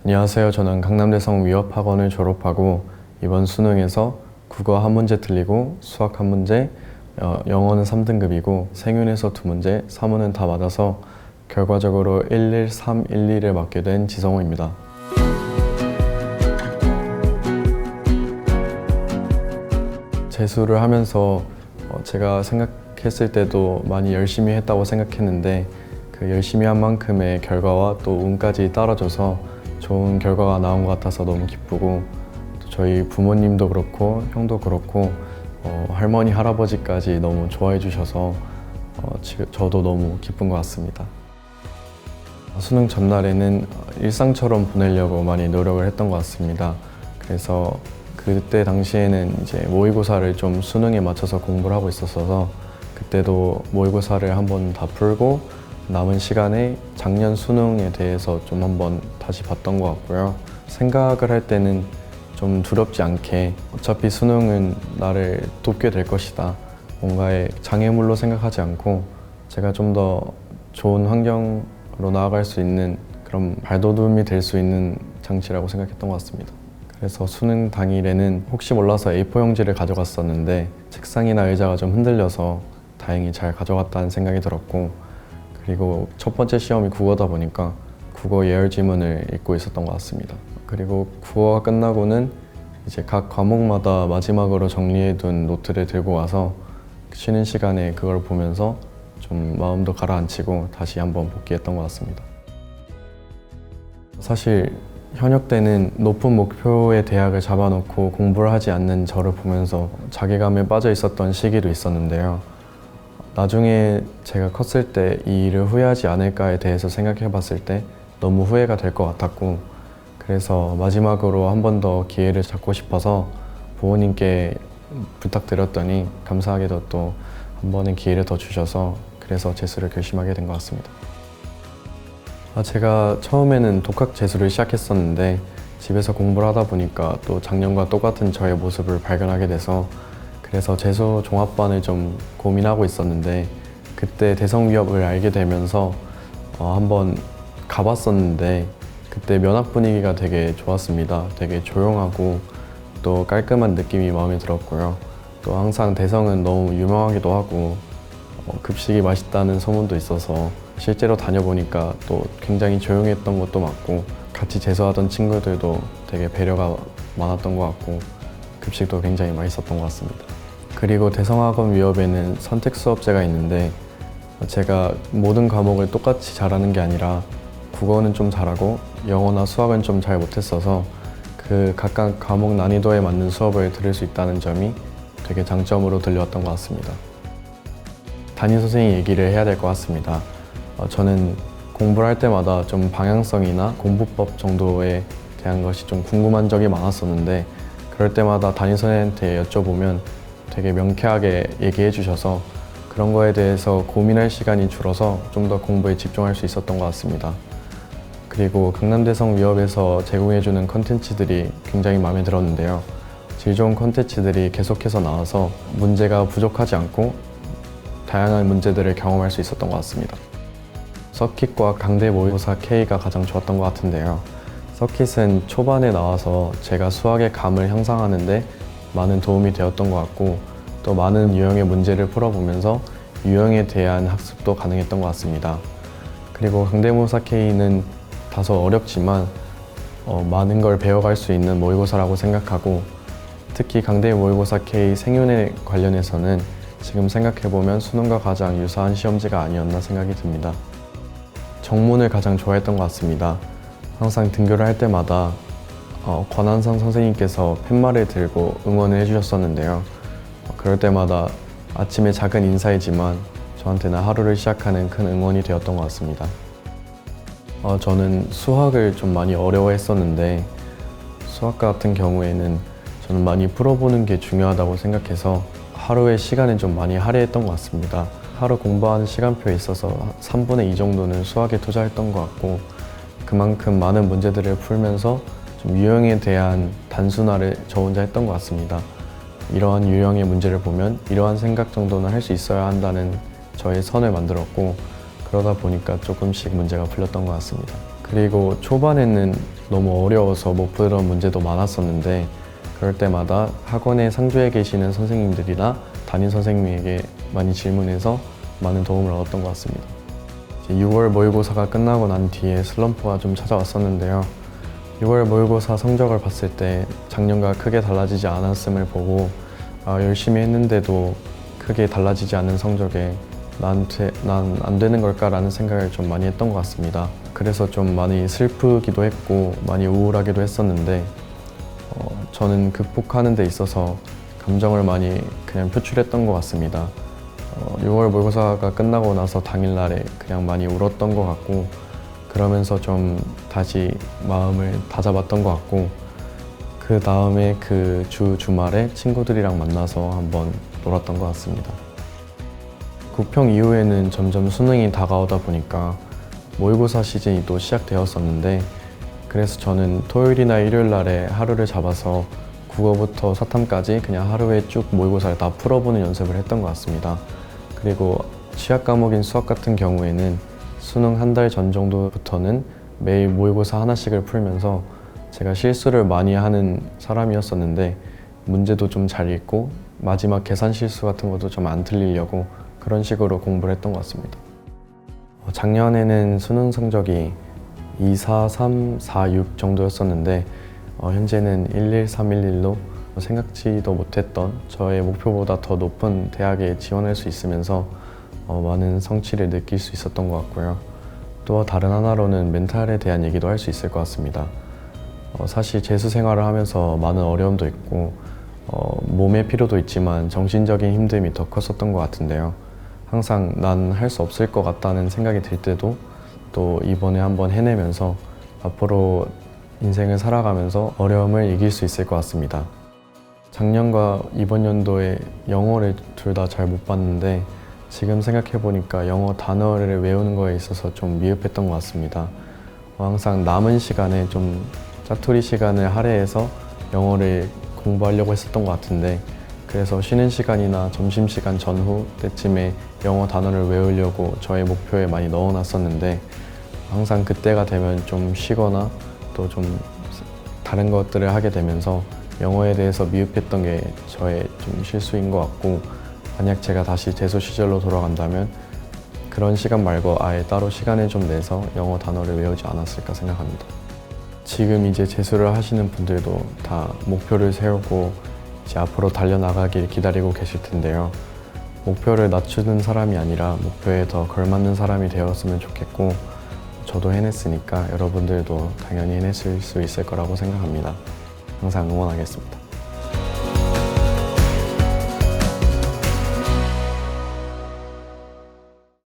안녕하세요. 저는 강남대성 위협학원을 졸업하고 이번 수능에서 국어 한 문제 틀리고 수학 한 문제, 영어는 3등급이고 생윤에서 2문제, 사문은 다 맞아서 결과적으로 11312를 맞게 된 지성호입니다. 재수를 하면서 제가 생각했을 때도 많이 열심히 했다고 생각했는데 그 열심히 한 만큼의 결과와 또 운까지 따라줘서 좋은 결과가 나온 것 같아서 너무 기쁘고 또 저희 부모님도 그렇고 형도 그렇고 할머니 할아버지까지 너무 좋아해 주셔서 저도 너무 기쁜 것 같습니다. 수능 전날에는 일상처럼 보내려고 많이 노력을 했던 것 같습니다. 그래서 그때 당시에는 이제 모의고사를 좀 수능에 맞춰서 공부를 하고 있었어서 그때도 모의고사를 한번 다 풀고 남은 시간에 작년 수능에 대해서 좀 한번 다시 봤던 것 같고요. 생각을 할 때는 좀 두렵지 않게 어차피 수능은 나를 돕게 될 것이다. 뭔가의 장애물로 생각하지 않고 제가 좀 더 좋은 환경으로 나아갈 수 있는 그런 발돋움이 될 수 있는 장치라고 생각했던 것 같습니다. 그래서 수능 당일에는 혹시 몰라서 A4 용지를 가져갔었는데 책상이나 의자가 좀 흔들려서 다행히 잘 가져갔다는 생각이 들었고, 그리고 첫 번째 시험이 국어다 보니까 국어 예열 지문을 읽고 있었던 것 같습니다. 그리고 국어가 끝나고는 이제 각 과목마다 마지막으로 정리해둔 노트를 들고 와서 쉬는 시간에 그걸 보면서 좀 마음도 가라앉히고 다시 한번 복귀했던 것 같습니다. 사실 현역 때는 높은 목표의 대학을 잡아놓고 공부를 하지 않는 저를 보면서 자괴감에 빠져 있었던 시기도 있었는데요. 나중에 제가 컸을 때 이 일을 후회하지 않을까에 대해서 생각해 봤을 때 너무 후회가 될 것 같았고, 그래서 마지막으로 한 번 더 기회를 잡고 싶어서 부모님께 부탁드렸더니 감사하게도 또 한 번의 기회를 더 주셔서 그래서 재수를 결심하게 된 것 같습니다. 제가 처음에는 독학 재수를 시작했었는데 집에서 공부를 하다 보니까 또 작년과 똑같은 저의 모습을 발견하게 돼서 그래서 재수 종합반을 좀 고민하고 있었는데 그때 대성 위협을 알게 되면서 한번 가봤었는데 그때 면학 분위기가 되게 좋았습니다. 되게 조용하고 또 깔끔한 느낌이 마음에 들었고요. 또 항상 대성은 너무 유명하기도 하고 급식이 맛있다는 소문도 있어서 실제로 다녀보니까 또 굉장히 조용했던 것도 맞고 같이 재수하던 친구들도 되게 배려가 많았던 것 같고 급식도 굉장히 맛있었던 것 같습니다. 그리고 대성학원 위협에는 선택 수업제가 있는데 제가 모든 과목을 똑같이 잘하는 게 아니라 국어는 좀 잘하고 영어나 수학은 좀 잘 못했어서 그 각각 과목 난이도에 맞는 수업을 들을 수 있다는 점이 되게 장점으로 들려왔던 것 같습니다. 담임선생님 얘기를 해야 될 것 같습니다. 저는 공부를 할 때마다 좀 방향성이나 공부법 정도에 대한 것이 좀 궁금한 적이 많았었는데 그럴 때마다 담임선생님한테 여쭤보면 되게 명쾌하게 얘기해 주셔서 그런 거에 대해서 고민할 시간이 줄어서 좀 더 공부에 집중할 수 있었던 것 같습니다. 그리고 강남대성 위협에서 제공해주는 컨텐츠들이 굉장히 마음에 들었는데요. 질 좋은 컨텐츠들이 계속해서 나와서 문제가 부족하지 않고 다양한 문제들을 경험할 수 있었던 것 같습니다. 서킷과 강대 모의고사 K가 가장 좋았던 것 같은데요. 서킷은 초반에 나와서 제가 수학의 감을 향상하는데 많은 도움이 되었던 것 같고 또 많은 유형의 문제를 풀어보면서 유형에 대한 학습도 가능했던 것 같습니다. 그리고 강대모사 K는 다소 어렵지만 많은 걸 배워갈 수 있는 모의고사라고 생각하고 특히 강대 모의고사 K 생윤에 관련해서는 지금 생각해보면 수능과 가장 유사한 시험지가 아니었나 생각이 듭니다. 정문을 가장 좋아했던 것 같습니다. 항상 등교를 할 때마다 권한상 선생님께서 팻말을 들고 응원을 해주셨었는데요. 그럴 때마다 아침에 작은 인사이지만 저한테는 하루를 시작하는 큰 응원이 되었던 것 같습니다. 저는 수학을 좀 많이 어려워했었는데 수학 같은 경우에는 저는 많이 풀어보는 게 중요하다고 생각해서 하루의 시간을 좀 많이 할애했던 것 같습니다. 하루 공부하는 시간표에 있어서 3분의 2 정도는 수학에 투자했던 것 같고 그만큼 많은 문제들을 풀면서 좀 유형에 대한 단순화를 저 혼자 했던 것 같습니다. 이러한 유형의 문제를 보면 이러한 생각 정도는 할 수 있어야 한다는 저의 선을 만들었고 그러다 보니까 조금씩 문제가 풀렸던 것 같습니다. 그리고 초반에는 너무 어려워서 못 풀던 문제도 많았었는데 그럴 때마다 학원에 상주해 계시는 선생님들이나 담임 선생님에게 많이 질문해서 많은 도움을 얻었던 것 같습니다. 6월 모의고사가 끝나고 난 뒤에 슬럼프가 좀 찾아왔었는데요. 6월 모의고사 성적을 봤을 때 작년과 크게 달라지지 않았음을 보고 열심히 했는데도 크게 달라지지 않은 성적에 난 안 되는 걸까라는 생각을 좀 많이 했던 것 같습니다. 그래서 좀 많이 슬프기도 했고 많이 우울하기도 했었는데 저는 극복하는 데 있어서 감정을 많이 그냥 표출했던 것 같습니다. 6월 모의고사가 끝나고 나서 당일날에 그냥 많이 울었던 것 같고 그러면서 좀 다시 마음을 다잡았던 것 같고 그 다음에 그 주말에 친구들이랑 만나서 한번 놀았던 것 같습니다. 국평 이후에는 점점 수능이 다가오다 보니까 모의고사 시즌이 또 시작되었었는데 그래서 저는 토요일이나 일요일 날에 하루를 잡아서 국어부터 사탐까지 그냥 하루에 쭉 모의고사를 다 풀어보는 연습을 했던 것 같습니다. 그리고 취약 과목인 수학 같은 경우에는 수능 한 달 전 정도부터는 매일 모의고사 하나씩을 풀면서 제가 실수를 많이 하는 사람이었었는데 문제도 좀 잘 읽고 마지막 계산 실수 같은 것도 좀 안 틀리려고 그런 식으로 공부를 했던 것 같습니다. 작년에는 수능 성적이 2, 4, 3, 4, 6 정도였었는데 현재는 1, 1, 3, 1, 1로 생각지도 못했던 저의 목표보다 더 높은 대학에 지원할 수 있으면서 많은 성취를 느낄 수 있었던 것 같고요. 또 다른 하나로는 멘탈에 대한 얘기도 할 수 있을 것 같습니다. 사실 재수 생활을 하면서 많은 어려움도 있고 몸의 피로도 있지만 정신적인 힘듦이 더 컸었던 것 같은데요. 항상 난 할 수 없을 것 같다는 생각이 들 때도 또 이번에 한번 해내면서 앞으로 인생을 살아가면서 어려움을 이길 수 있을 것 같습니다. 작년과 이번 연도에 영어를 둘 다 잘 못 봤는데 지금 생각해보니까 영어 단어를 외우는 거에 있어서 좀 미흡했던 것 같습니다. 항상 남은 시간에 좀 짜투리 시간을 할애해서 영어를 공부하려고 했었던 것 같은데 그래서 쉬는 시간이나 점심시간 전후 때쯤에 영어 단어를 외우려고 저의 목표에 많이 넣어놨었는데 항상 그때가 되면 좀 쉬거나 또 좀 다른 것들을 하게 되면서 영어에 대해서 미흡했던 게 저의 좀 실수인 것 같고 만약 제가 다시 재수 시절로 돌아간다면 그런 시간 말고 아예 따로 시간을 좀 내서 영어 단어를 외우지 않았을까 생각합니다. 지금 이제 재수를 하시는 분들도 다 목표를 세우고 이제 앞으로 달려나가길 기다리고 계실 텐데요. 목표를 낮추는 사람이 아니라 목표에 더 걸맞는 사람이 되었으면 좋겠고 저도 해냈으니까 여러분들도 당연히 해내실 수 있을 거라고 생각합니다. 항상 응원하겠습니다.